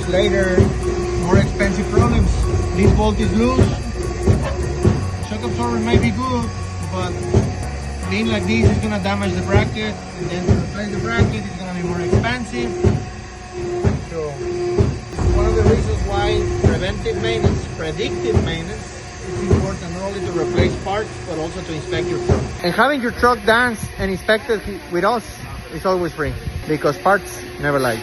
years later, more expensive problems. This bolt is loose. Shock absorber may be good, but being like this is gonna damage the bracket, and then to replace the bracket is gonna be more expensive. So one of the reasons why preventive maintenance, predictive maintenance, is important not only to replace parts but also to inspect your truck. And having your truck danced and inspected with us is always free, because parts never lie.